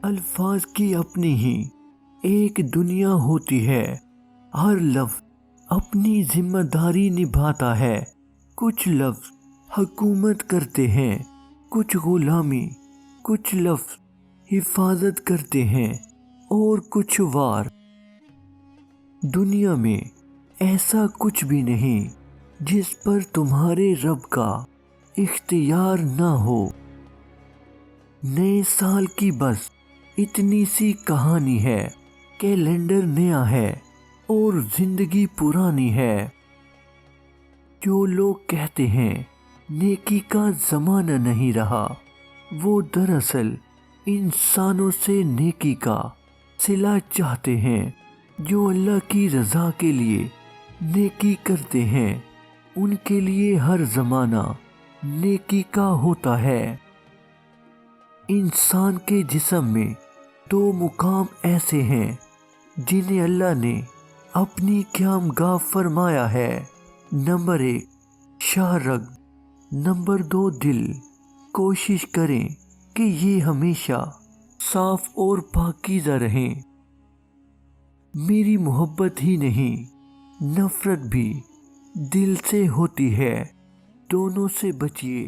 الفاظ کی اپنی ہی ایک دنیا ہوتی ہے، ہر لفظ اپنی ذمہ داری نبھاتا ہے۔ کچھ لفظ حکومت کرتے ہیں، کچھ غلامی، کچھ لفظ حفاظت کرتے ہیں اور کچھ وار۔ دنیا میں ایسا کچھ بھی نہیں جس پر تمہارے رب کا اختیار نہ ہو۔ نئے سال کی بس اتنی سی کہانی ہے، کیلنڈر نیا ہے اور زندگی پرانی ہے۔ جو لوگ کہتے ہیں نیکی کا زمانہ نہیں رہا، وہ دراصل انسانوں سے نیکی کا صلہ چاہتے ہیں۔ جو اللہ کی رضا کے لیے نیکی کرتے ہیں، ان کے لیے ہر زمانہ نیکی کا ہوتا ہے۔ انسان کے جسم میں 2 مقام ایسے ہیں جنہیں اللہ نے اپنی قیامگاہ فرمایا ہے۔ نمبر 1 شاہ رگ، نمبر 2 دل۔ کوشش کریں کہ یہ ہمیشہ صاف اور پاکیزہ رہیں۔ میری محبت ہی نہیں، نفرت بھی دل سے ہوتی ہے، دونوں سے بچیے۔